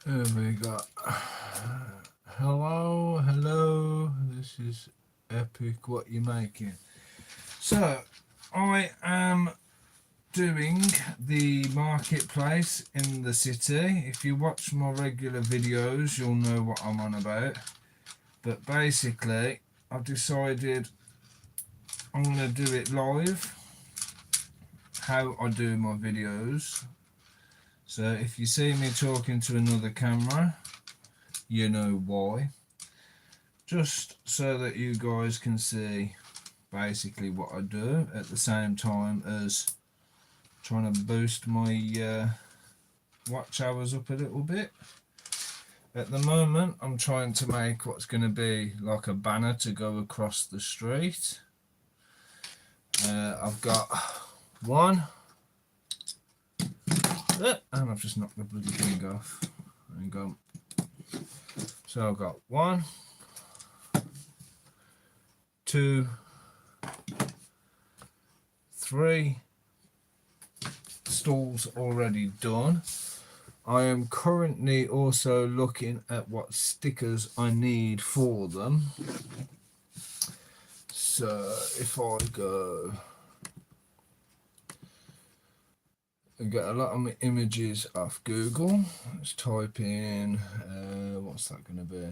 Here we go. Hello. This is epic. What you making? So, I am doing the marketplace in the city. If you watch my regular videos, you'll know what I'm on about. But basically, I've decided I'm going to do it live. How I do my videos. So if you see me talking to another camera, you know why. Just so that you guys can see basically what I do at the same time as trying to boost my watch hours up a little bit. At the moment I'm trying to make what's going to be like a banner to go across the street. I've got one, and I've just knocked the bloody thing off. There you go. So I've got 1, 2, 3 stalls already done. I am currently also looking at what stickers I need for them. So if I go and get a lot of images off Google, let's type in what's that going to be?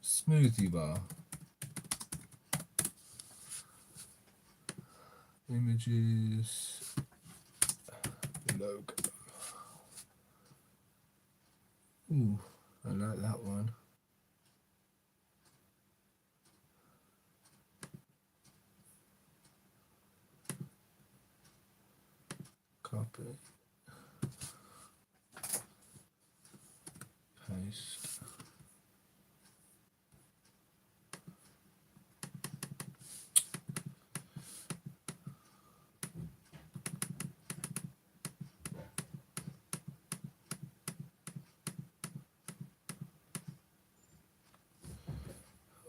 Smoothie bar. Images, logo. Ooh, I like that one. Copy. Paste.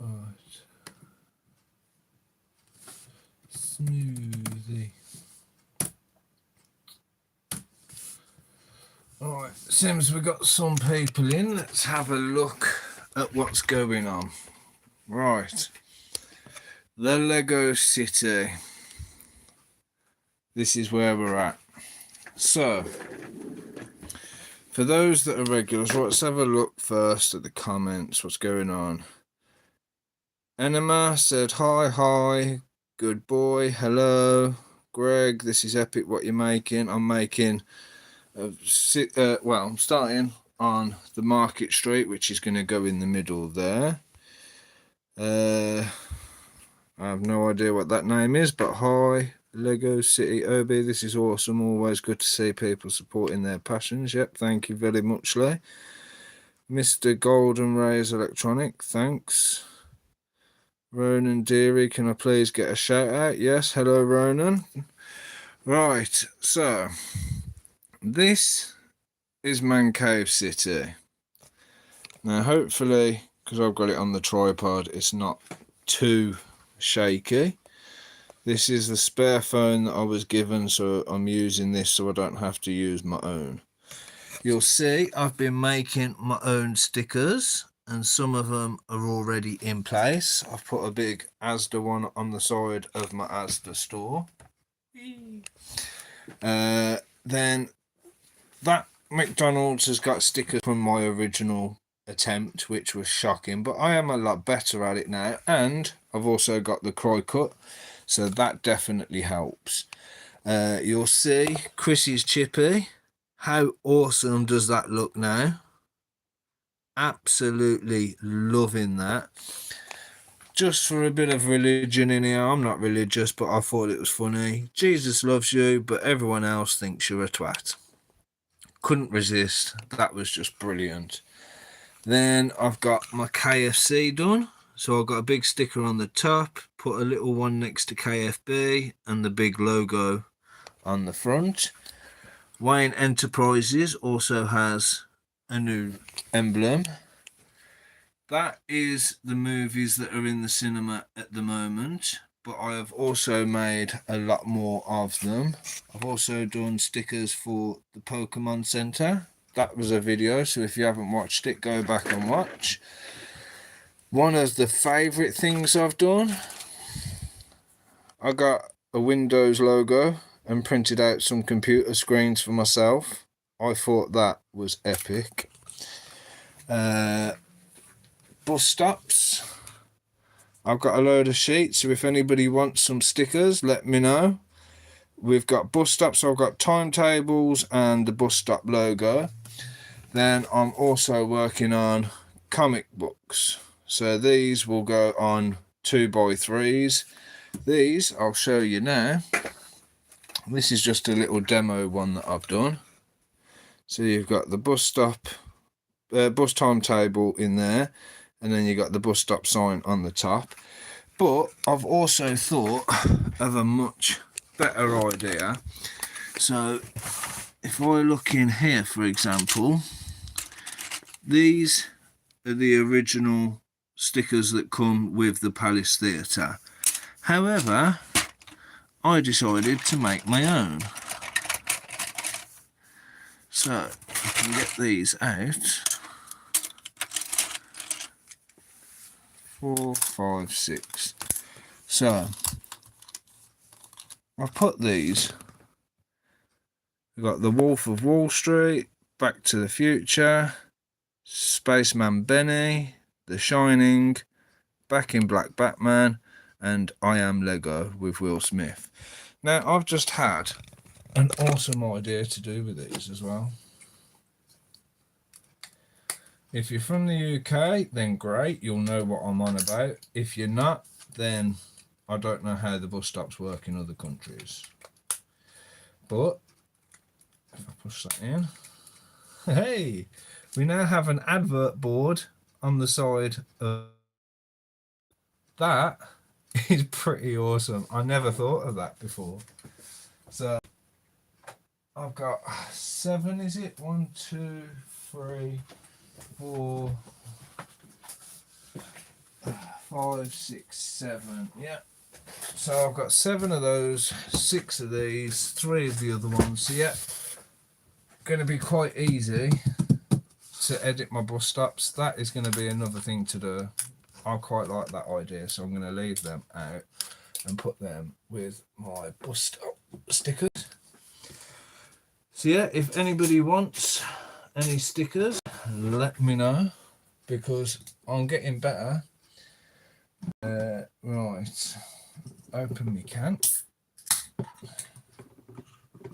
Right. Smoothie. Alright, seems we've got some people in. Let's have a look at what's going on. Right. The Lego City. This is where we're at. So, for those that are regulars, let's have a look first at the comments. What's going on? Enema said, hi, good boy, hello. Greg, this is epic what you're making. I'm making, I'm starting on the Market Street, which is going to go in the middle there. I have no idea what that name is, but hi, Lego City Obi, this is awesome. Always good to see people supporting their passions. Yep, thank you very much, Lee. Mr. Golden Rays Electronic, thanks. Ronan Deary, can I please get a shout out? Yes, hello Ronan. Right, so this is Mancave City. Now hopefully, because I've got it on the tripod, it's not too shaky. This is the spare phone that I was given, so I'm using this so I don't have to use my own. You'll see I've been making my own stickers, and some of them are already in place. I've put a big Asda one on the side of my Asda store. Then that McDonald's has got stickers from my original attempt, which was shocking, but I am a lot better at it now, and I've also got the Cry Cut, so that definitely helps. You'll see Chrissy's Chippy. How awesome does that look now? Absolutely loving that. Just for a bit of religion in here, I'm not religious, but I thought it was funny. Jesus loves you, but everyone else thinks you're a twat. Couldn't resist. That was just brilliant. Then I've got my KFC done. So I've got a big sticker on the top, put a little one next to KFB, and the big logo on the front. Wayne Enterprises also has a new emblem. That is the movies that are in the cinema at the moment, but I have also made a lot more of them. I've also done stickers for the Pokemon Center. that was a video, so if you haven't watched it, go back and watch. One of the favourite things I've done, I got a Windows logo and printed out some computer screens for myself. I thought that was epic. Bus stops, I've got a load of sheets, so if anybody wants some stickers, let me know. We've got bus stops, I've got timetables and the bus stop logo. Then I'm also working on comic books, so these will go on 2x3s. These I'll show you now. This is just a little demo one that I've done. So you've got the bus stop, bus timetable in there, and then you got the bus stop sign on the top. But I've also thought of a much better idea. So if I look in here, for example, these are the original stickers that come with the Palace Theatre. However, I decided to make my own. So I can get these out. 4, 5, 6. So I've put these. We've got the Wolf of Wall Street, Back to the Future, Spaceman Benny, The Shining, Back in Black Batman, and I Am Lego with Will Smith. Now I've just had an awesome idea to do with these as well. If you're from the UK, then great, you'll know what I'm on about. If you're not, then I don't know how the bus stops work in other countries. But if I push that in, hey, we now have an advert board on the side of that. Is pretty awesome. I never thought of that before. So I've got 7, is it? 1, 2, 3, 4, 5, 6, 7. Yeah. So I've got 7 of those, 6 of these, 3 of the other ones. So yeah, going to be quite easy to edit my bus stops. That is going to be another thing to do. I quite like that idea, so I'm going to leave them out and put them with my bus stop stickers. So yeah, if anybody wants any stickers, let me know, because I'm getting better. Right, open me can.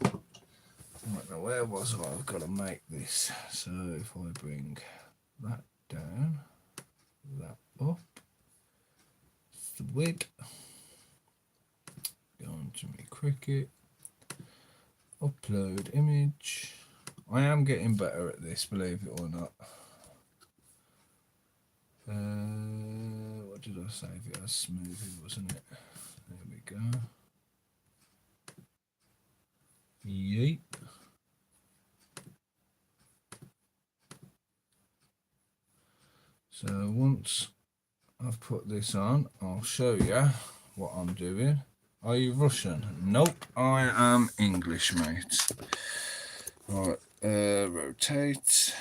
Right, now where was I? I've got to make this. So if I bring that down, that up, the width, go on to my Cricut, upload image. I am getting better at this, believe it or not. What did I save it as? Smoothie, wasn't it? There we go. Yeet. So once I've put this on, I'll show you what I'm doing. Are you Russian? Nope, I am English, mate. Right, rotate.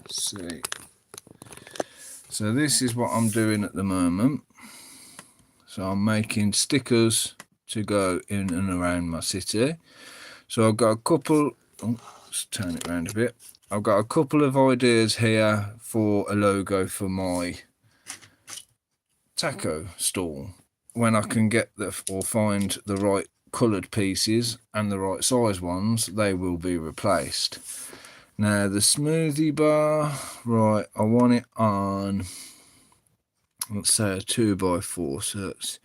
See. So this is what I'm doing at the moment. So I'm making stickers to go in and around my city. So I've got a couple, let's turn it around a bit. I've got a couple of ideas here for a logo for my taco stall. When I can get or find the right coloured pieces and the right size ones, they will be replaced. Now the smoothie bar, right, I want it on, let's say a 2x4, so it's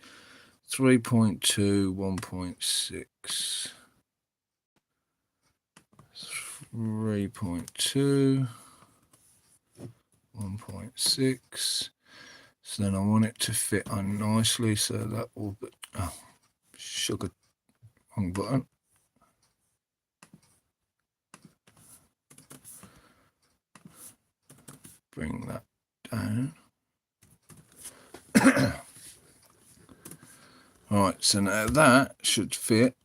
3.2, 1.6, 3.2, 1.6. So then I want it to fit on nicely, so that will be, oh, sugar, wrong button. Bring that down. Right, so now that should fit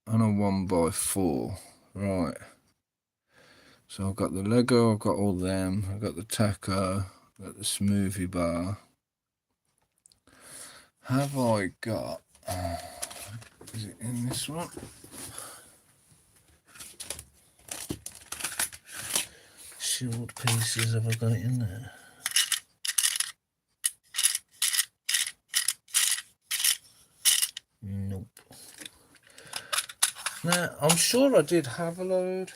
on a 1x4. Right. So I've got the Lego, I've got all them, I've got the taco, I've got the smoothie bar. Have I got, is it in this one? Shield pieces, have I got it in there? Nope. Now, I'm sure I did have a load.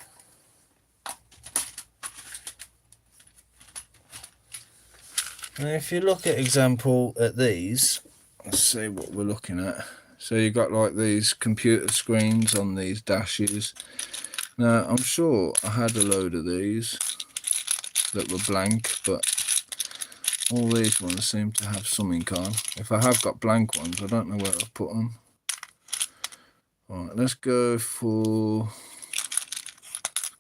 And if you look at example at these, let's see what we're looking at. So you've got like these computer screens on these dashes. Now, I'm sure I had a load of these that were blank, but all these ones seem to have something on. If I have got blank ones, I don't know where I've put them. Alright, let's go for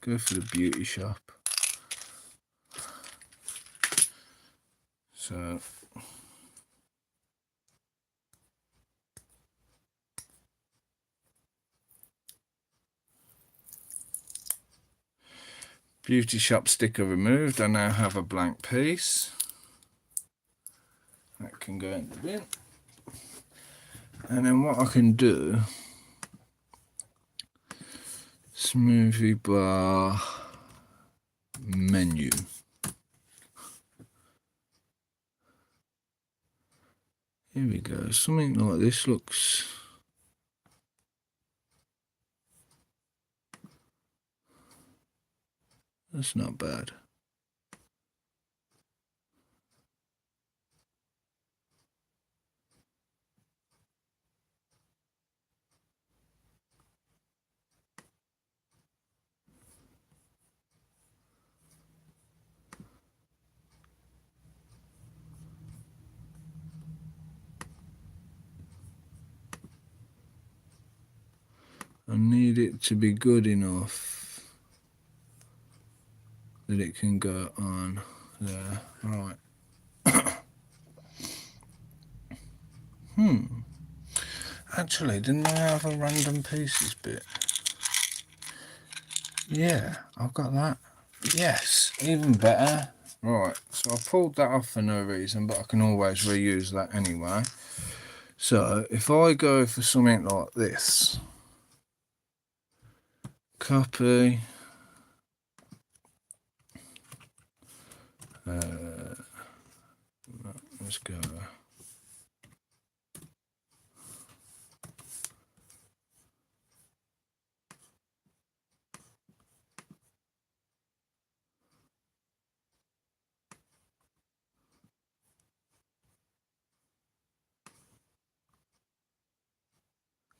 the beauty shop. So beauty shop sticker removed. I now have a blank piece. That can go in the bin. And then what I can do, smoothie bar menu. Here we go. Something like this looks. That's not bad. I need it to be good enough that it can go on there. Right. Actually, didn't I have a random pieces bit? Yeah, I've got that. Yes, even better. Right, so I pulled that off for no reason, but I can always reuse that anyway. So if I go for something like this, copy, let's go.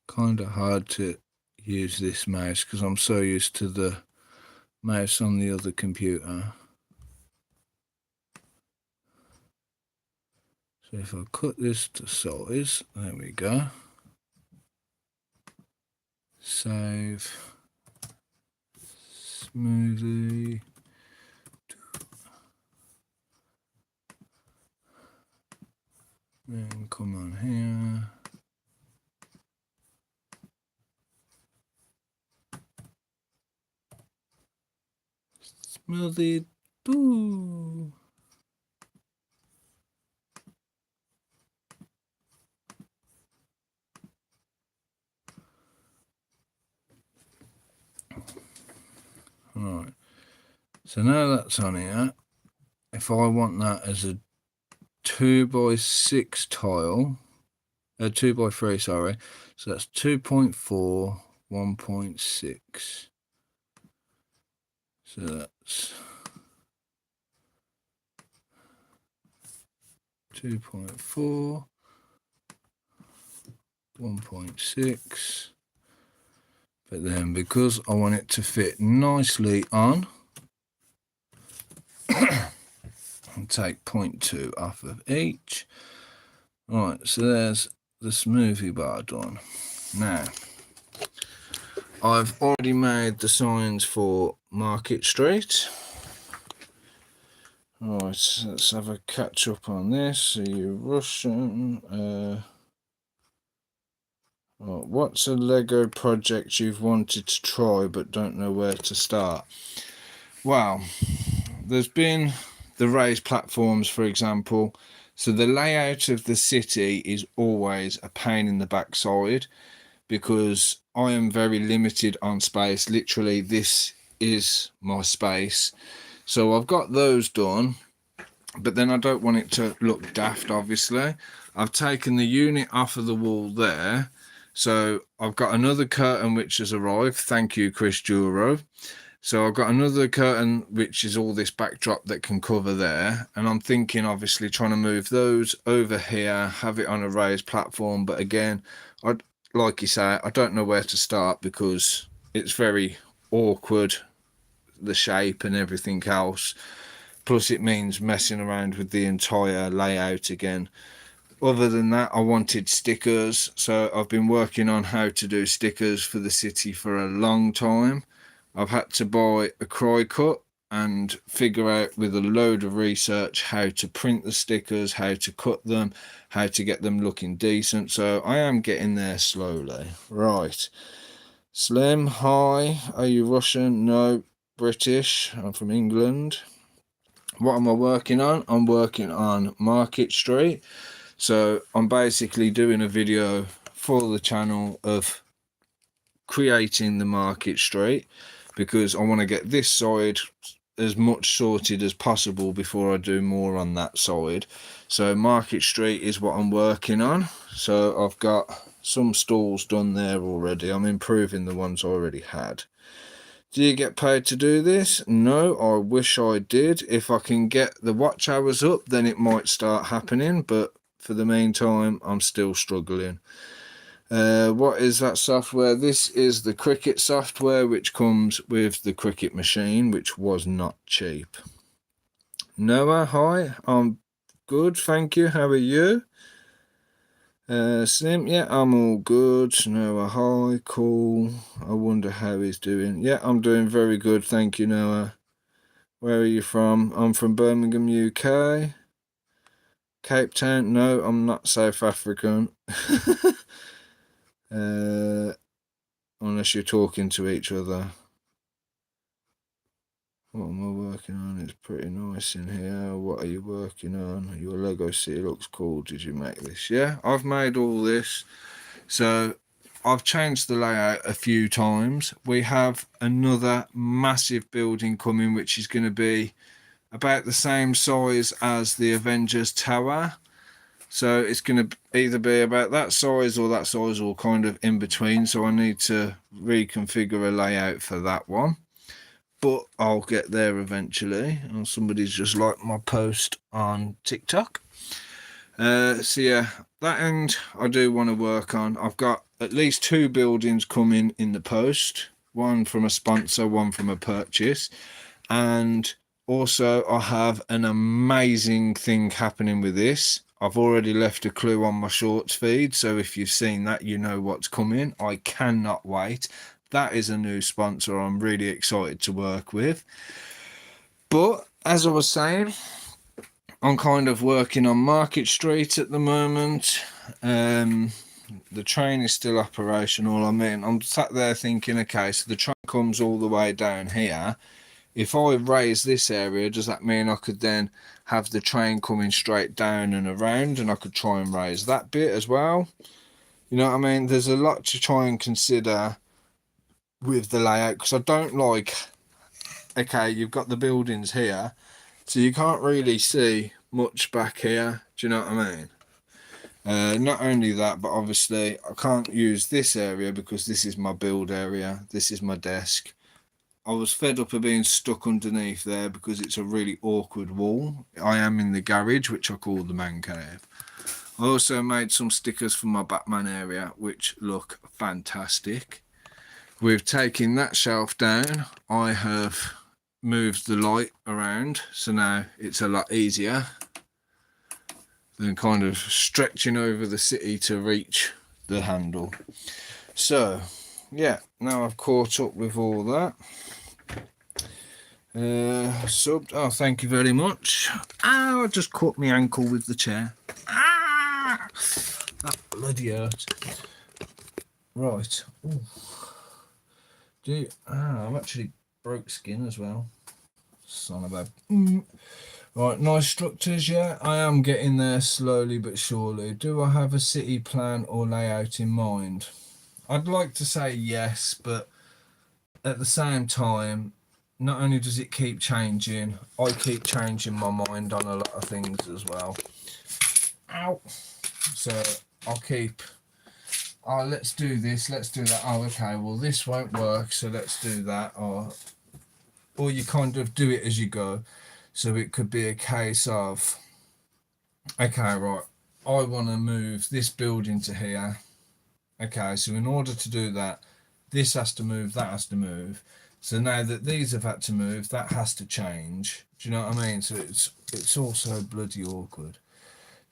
Kind of hard to use this mouse because I'm so used to the mouse on the other computer. So if I cut this to size, there we go. Save. Smoothie. Then come on here. Smoothie. Boo. Right. So now that's on here. If I want that as a 2x6 tile, 2x3, sorry. So that's 2.4, 1.6. So that's 2.4, 1.6. But then because I want it to fit nicely on, I'll take 0.2 off of each. Right, so there's the smoothie bar done. Now, I've already made the signs for Market Street. Right, so let's have a catch up on this. So you're Russian. What's a Lego project you've wanted to try but don't know where to start? Well, there's been the raised platforms, for example. So the layout of the city is always a pain in the backside because I am very limited on space. Literally, this is my space. So I've got those done, but then I don't want it to look daft, obviously. I've taken the unit off of the wall there. So I've got another curtain which has arrived. Thank you, Chris Duro. So I've got another curtain which is all this backdrop that can cover there, and I'm thinking obviously trying to move those over here, have it on a raised platform, but again, like you say, I don't know where to start because it's very awkward, the shape and everything else, plus it means messing around with the entire layout again. Other than that, I wanted stickers, so I've been working on how to do stickers for the city for a long time. I've had to buy a cry cut and figure out with a load of research how to print the stickers, how to cut them, how to get them looking decent. So I am getting there slowly. Right. Slim, hi. Are you Russian? No. British. I'm from England. What am I working on? I'm working on Market Street. So I'm basically doing a video for the channel of creating the Market Street because I want to get this side as much sorted as possible before I do more on that side. So Market Street is what I'm working on. So I've got some stalls done there already. I'm improving the ones I already had. Do you get paid to do this? No, I wish I did. If I can get the watch hours up, then it might start happening, but for the meantime, I'm still struggling. What is that software? This is the Cricut software, which comes with the Cricut machine, which was not cheap. Noah, hi. I'm good, thank you. How are you? Slim, yeah, I'm all good. Noah, hi, cool. I wonder how he's doing. Yeah, I'm doing very good, thank you, Noah. Where are you from? I'm from Birmingham, UK. Cape Town? No, I'm not South African. Unless you're talking to each other. What am I working on? It's pretty nice in here. What are you working on? Your Lego city looks cool. Did you make this? Yeah, I've made all this. So I've changed the layout a few times. We have another massive building coming, which is going to be about the same size as the Avengers Tower. So it's going to either be about that size or kind of in between. So I need to reconfigure a layout for that one. But I'll get there eventually. And somebody's just liked my post on TikTok. So yeah, that end I do want to work on. I've got at least 2 buildings coming in the post. One from a sponsor, one from a purchase. And also I have an amazing thing happening with this. I've already left a clue on my shorts feed, so if you've seen that, you know what's coming. I cannot wait. That is a new sponsor I'm really excited to work with. But as I was saying, I'm kind of working on Market Street at the moment. The train is still operational. I mean, I'm sat there thinking, okay, so the train comes all the way down here. If I raise this area, does that mean I could then have the train coming straight down and around, and I could try and raise that bit as well? You know what I mean? There's a lot to try and consider with the layout, because I don't like, okay, you've got the buildings here, so you can't really see much back here. Do you know what I mean? Not only that, but obviously I can't use this area because this is my build area. This is my desk. I was fed up of being stuck underneath there because it's a really awkward wall. I am in the garage, which I call the man cave. I also made some stickers for my Batman area, which look fantastic. With taking that shelf down, I have moved the light around, so now it's a lot easier than kind of stretching over the city to reach the handle. So, yeah, now I've caught up with all that. Subbed. Oh, thank you very much. I just caught my ankle with the chair. That bloody hurt. Right. Ooh. I've actually broke skin as well. Son of a... Right, nice structures, yeah. I am getting there slowly but surely. Do I have a city plan or layout in mind? I'd like to say yes, but at the same time, not only does it keep changing, I keep changing my mind on a lot of things as well. Ow! So I'll keep, oh, let's do this, let's do that. Oh, okay, well, this won't work, so let's do that. Or you kind of do it as you go. So it could be a case of, okay, right, I want to move this building to here. Okay, so in order to do that, this has to move, that has to move. So now that these have had to move, that has to change. Do you know what I mean? So it's also bloody awkward.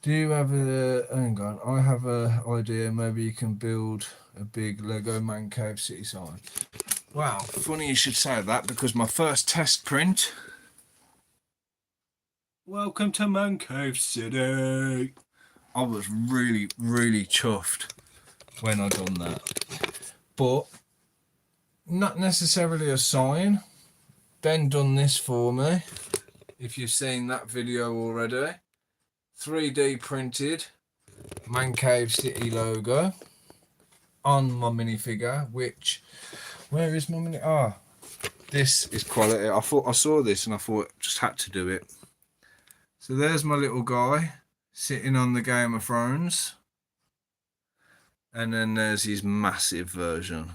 Do you have a, hang on, I have a idea, maybe you can build a big LegoManCave city sign. Wow, funny you should say that, because my first test print, welcome to Mancave City, I was really chuffed when I done that. But not necessarily a sign. Ben done this for me, if you've seen that video already. 3D printed Mancave City logo on my minifigure, which, where is my mini? Ah, this is quality. I saw this and I thought just had to do it. So there's my little guy sitting on the Game of Thrones, and then there's his massive version,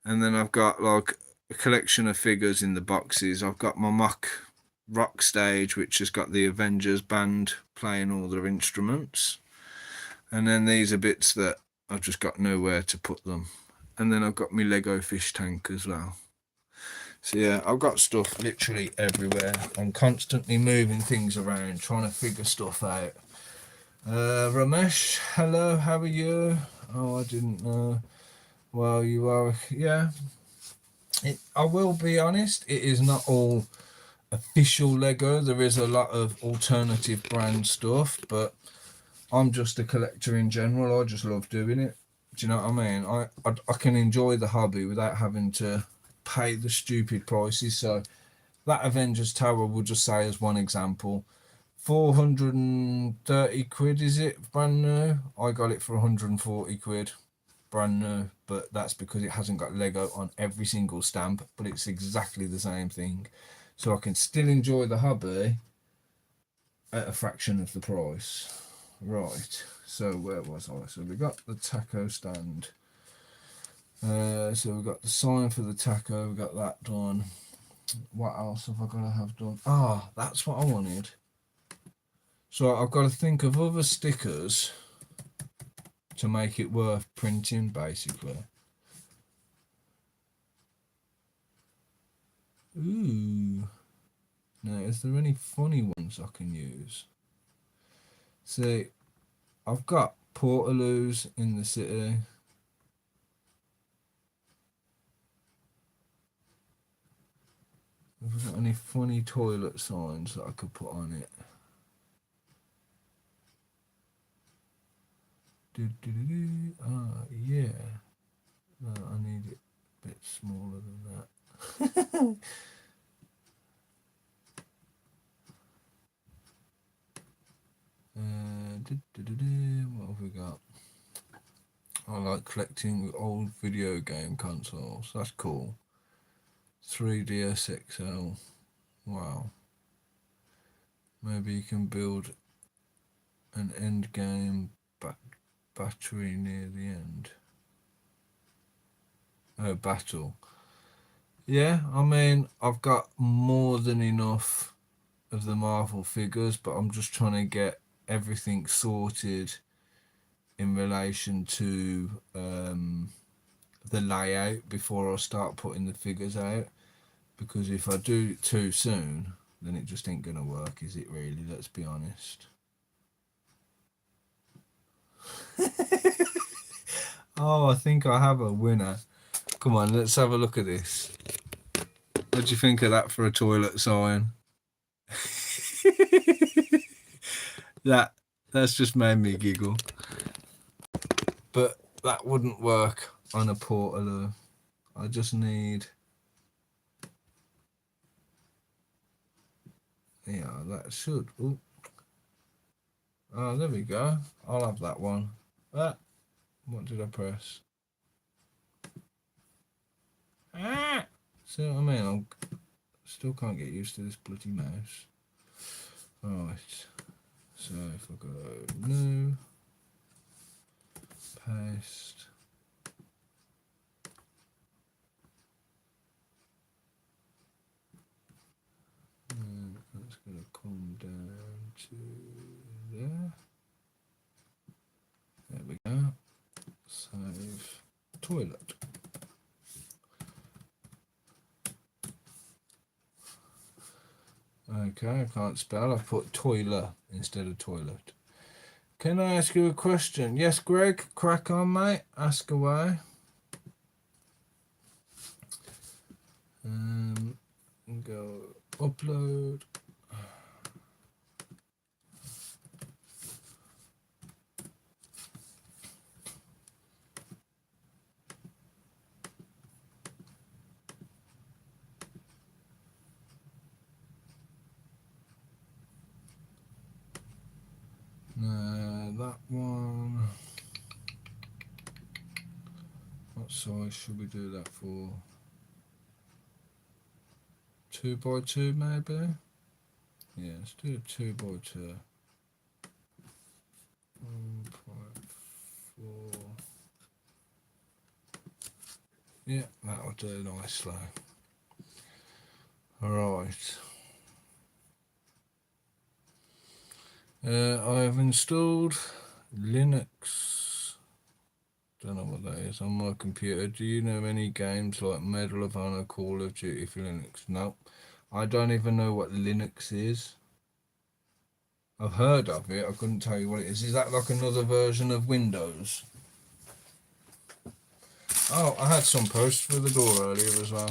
and then I've got like a collection of figures in the boxes. I've got my mock rock stage, which has got the Avengers band playing all their instruments, and then these are bits that I've just got nowhere to put them, and then I've got my Lego fish tank as well. So yeah, I've got stuff literally everywhere. I'm constantly moving things around, trying to figure stuff out. Ramesh, hello, how are you? Oh, I didn't know. Well, you are, yeah. I will be honest, it is not all official Lego. There is a lot of alternative brand stuff, but I'm just a collector in general. I just love doing it. Do you know what I mean? I can enjoy the hobby without having to pay the stupid prices. So that Avengers Tower, we'll just say as one example, 430 quid, is it, brand new? I got it for 140 quid, brand new, but that's because it hasn't got Lego on every single stamp, but it's exactly the same thing. So I can still enjoy the hobby at a fraction of the price. Right, so where was I? So we got the taco stand. So we've got the sign for the taco, we got that done. What else have I got to have done? Ah, that's what I wanted. So I've got to think of other stickers to make it worth printing, basically. Ooh. Now, is there any funny ones I can use? See, I've got portaloos in the city. Have I got any funny toilet signs that I could put on it? Ah, yeah. No, I need it a bit smaller than that. What have we got? I like collecting old video game consoles. That's cool. 3DS XL. Wow. Maybe you can build an end game battery near the end. Oh, battle. Yeah, I mean, I've got more than enough of the Marvel figures, but I'm just trying to get everything sorted in relation to the layout before I start putting the figures out, because if I do it too soon, then it just ain't gonna work, is it really? Let's be honest. Oh, I think I have a winner. Come on, let's have a look at this. What do you think of that for a toilet sign? That's just made me giggle. But that wouldn't work on a portaloo. I just need Yeah, that should. Ooh. Oh, there we go. I'll have that one. Ah, what did I press? Ah! See what I mean? I still can't get used to this bloody mouse. Right. So if I go new, paste. And that's going to come down to there. There we go. Save toilet. Okay, I can't spell. I've put toilet instead of toilet. Can I ask you a question? Yes, Greg, crack on, mate. Ask away. Go upload. That one. What size should we do that for? 2x2 maybe? Yeah, let's do a 2x2. 1.4. Yeah, that'll do nicely. Alright. I have installed Linux. Don't know what that is on my computer. Do you know any games like Medal of Honor, Call of Duty for Linux? No. I don't even know what Linux is. I've heard of it. I couldn't tell you what it is. Is that like another version of Windows? Oh, I had some posts for the door earlier as well.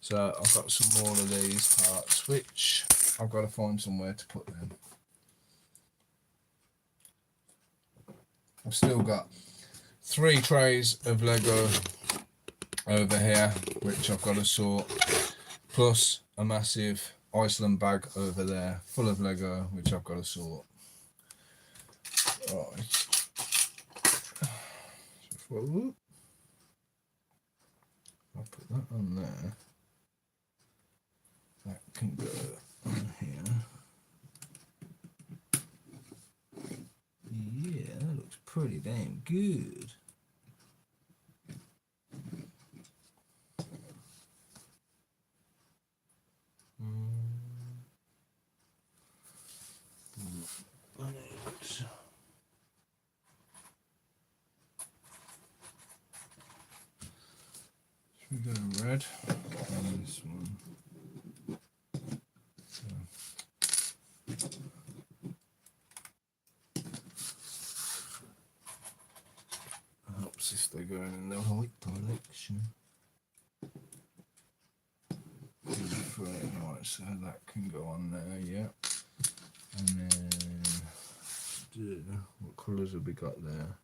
So I've got some more of these parts, which I've got to find somewhere to put them. I've still got 3 trays of Lego over here, which I've got to sort, plus a massive Iceland bag over there full of Lego, which I've got to sort. Right. I'll put that on there. That can go on here. Yeah, that looks pretty damn good. We go red and this one. Helps if they're going in the right direction. Right, so that can go on there, yeah. And then what colours have we got there?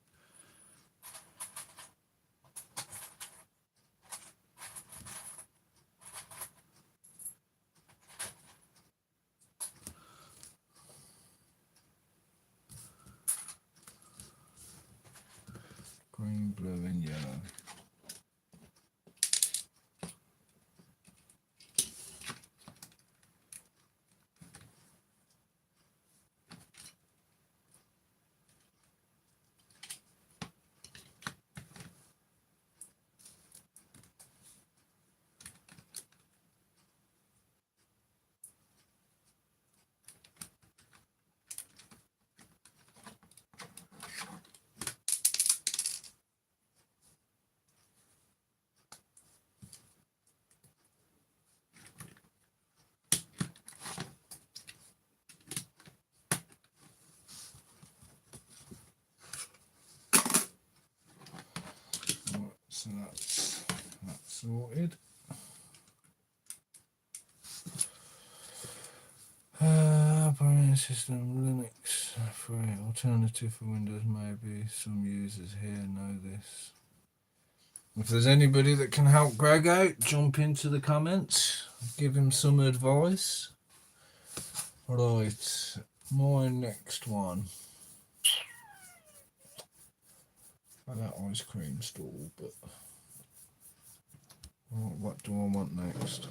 Green, blue and yellow. So that's sorted. Operating system Linux free. Alternative for Windows maybe. Some users here know this. If there's anybody that can help Greg out, jump into the comments. Give him some advice. Right, my next one. That ice cream stall, but what do I want next?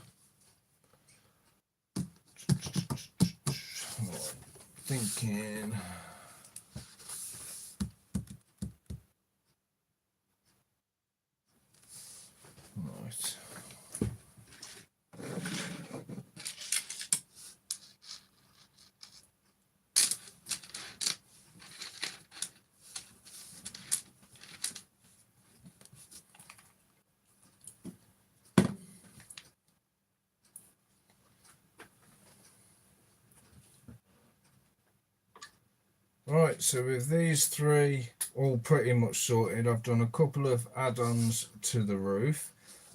Right, thinking. Right. Right, so with these three all pretty much sorted, I've done a couple of add-ons to the roof.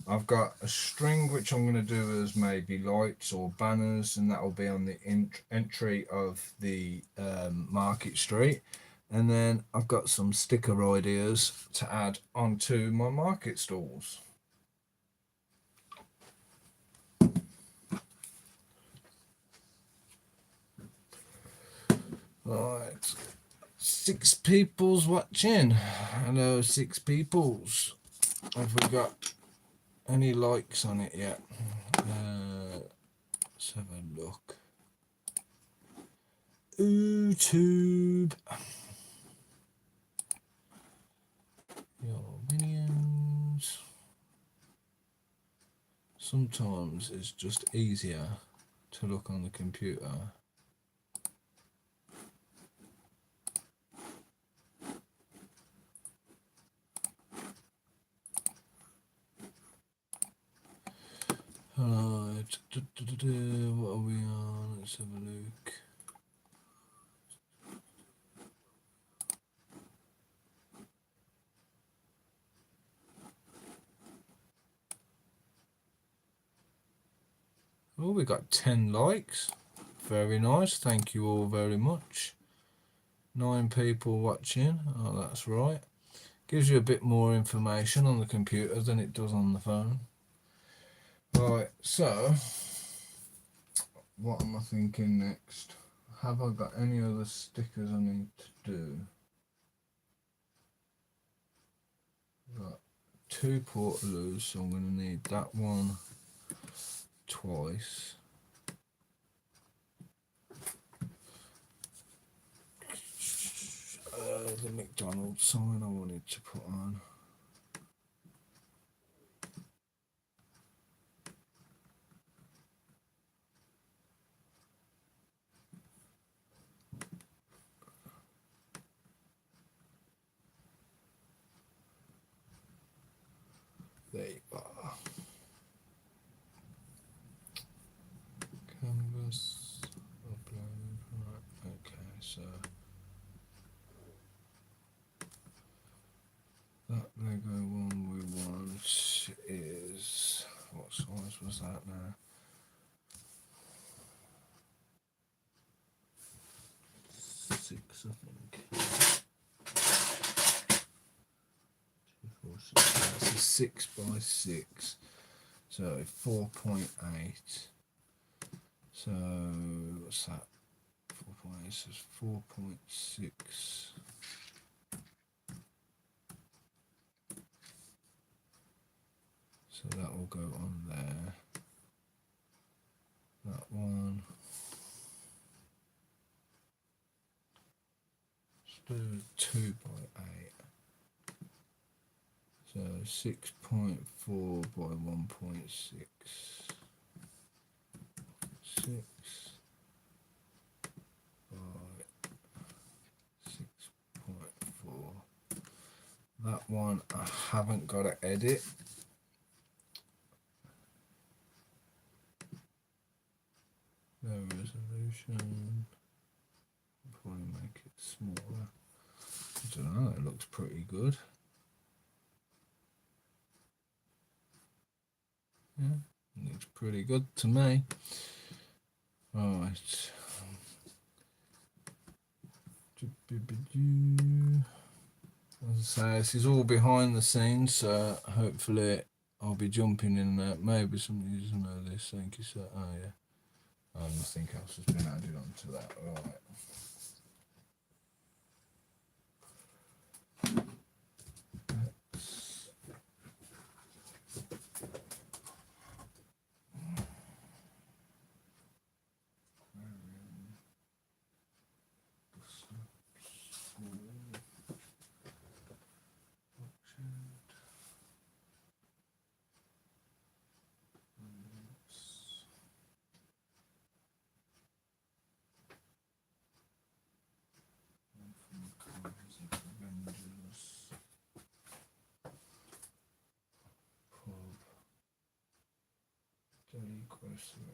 I've got a string which I'm going to do as maybe lights or banners, and that will be on the entry of the Market Street. And then I've got some sticker ideas to add onto my market stalls. Right, 6 people's watching. Hello, 6 people's. Have we got any likes on it yet? Let's have a look. YouTube. Your minions. Sometimes it's just easier to look on the computer. Alright, what are we on? Let's have a look. Oh, we got 10 likes. Very nice. Thank you all very much. 9 people watching. Oh, that's right. Gives you a bit more information on the computer than it does on the phone. Right, so what am I thinking next? Have I got any other stickers I need to do? Got 2 portaloos, so I'm going to need that one twice. The McDonald's sign I wanted to put on. There you are. Canvas upload. Right, okay, so that Lego one we want is, what size was that now? 6, I think. 2, 4, 6. That's a 6 by 6. So 4.8. So what's that? 4.8 says 4.6. So that will go on there. That one. Let's do 2 by 8. So 6.4 by 1.6. 6 by 6.4. That one I haven't got to edit. No resolution. Probably make it smaller. I don't know, it looks pretty good. Yeah, it looks pretty good to me. Right. As I say, this is all behind the scenes, so hopefully I'll be jumping in there. Maybe somebody doesn't know this. Thank you, sir. Oh, yeah. Nothing else has been added on that, right. Grocery.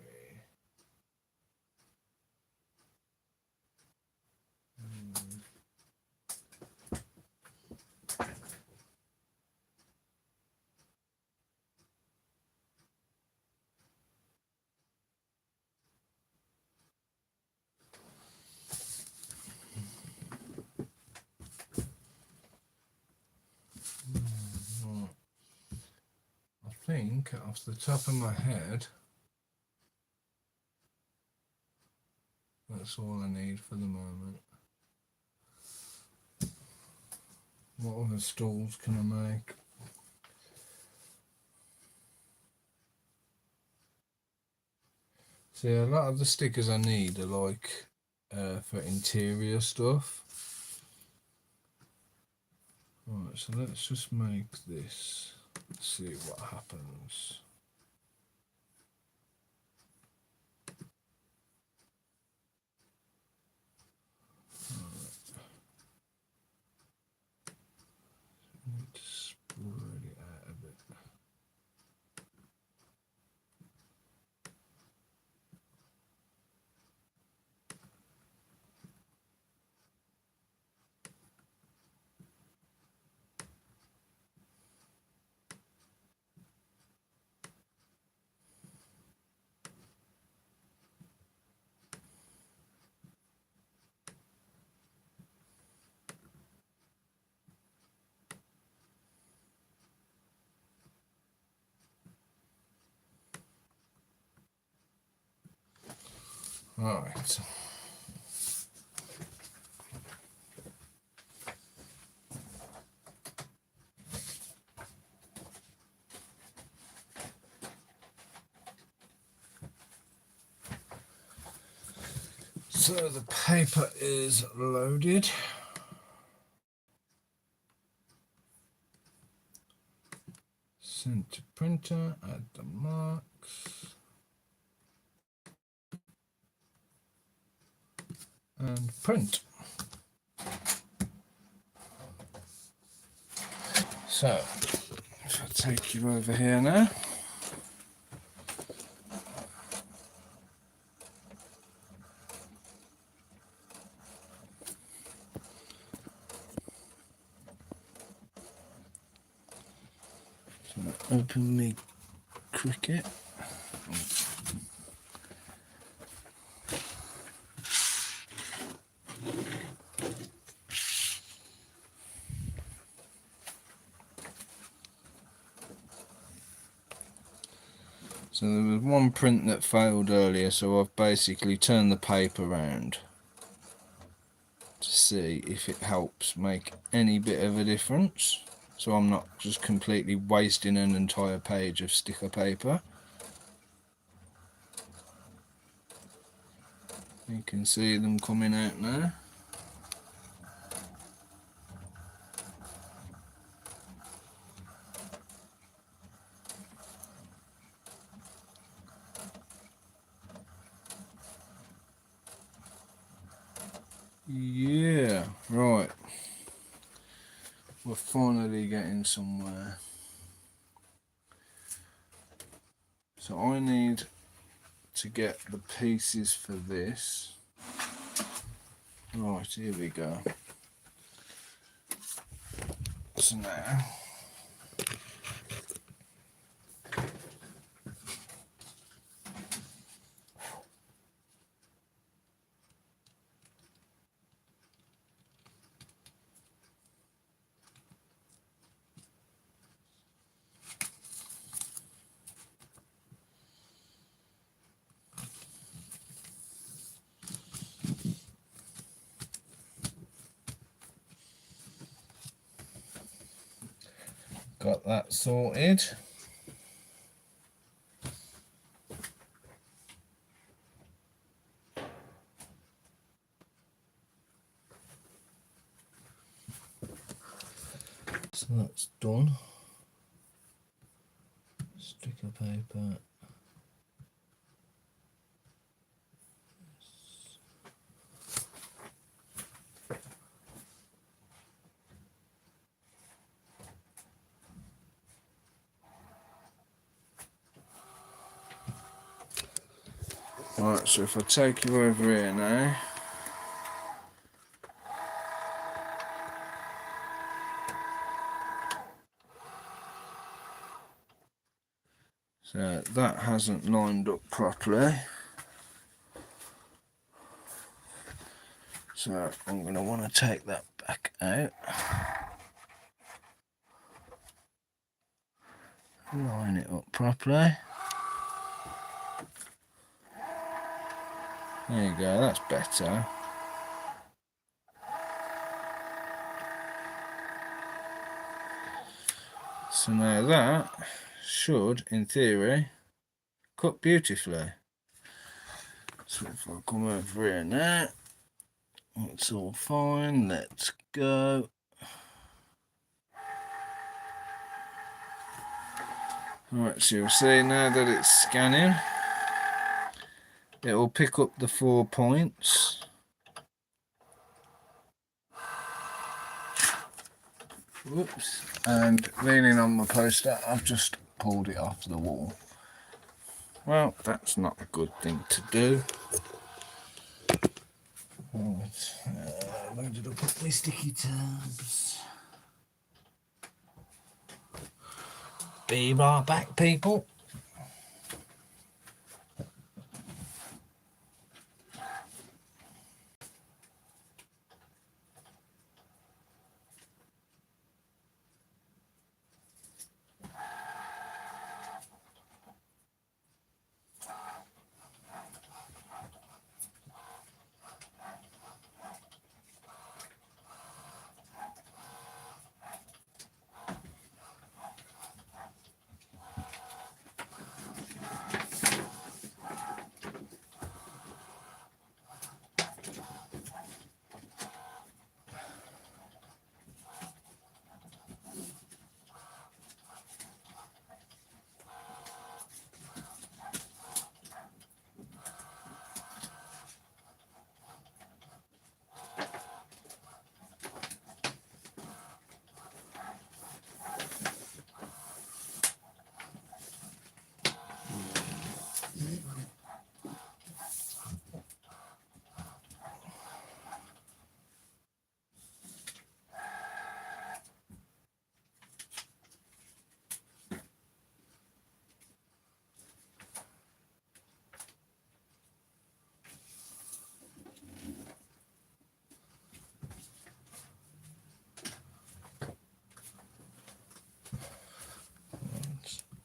I think off the top of my head, that's all I need for the moment. What other stalls can I make? See, a lot of the stickers I need are like for interior stuff. Alright, so let's just make this, see what happens. Need to spread it out a bit. Alright. So the paper is loaded. Send to printer, add the marks. And print. So, if I take you over here now. So open me Cricut. So there was one print that failed earlier, so I've basically turned the paper around to see if it helps make any bit of a difference. So I'm not just completely wasting an entire page of sticker paper. You can see them coming out now. Yeah, right. We're finally getting somewhere. So I need to get the pieces for this. Right, here we go. So now, got that sorted. So that's done. Sticker paper. Right, so if I take you over here now. So that hasn't lined up properly. So I'm going to want to take that back out. Line it up properly. There you go, that's better. So now that should, in theory, cut beautifully. So if I come over here now, it's all fine, let's go. Alright, so you'll see now that it's scanning, it will pick up the 4 points. Whoops, and leaning on my poster, I've just pulled it off the wall. Well, that's not a good thing to do. Right, where did I put my sticky tabs? Be right back, people.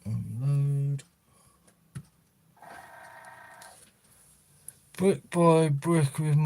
Unload. Brick by brick with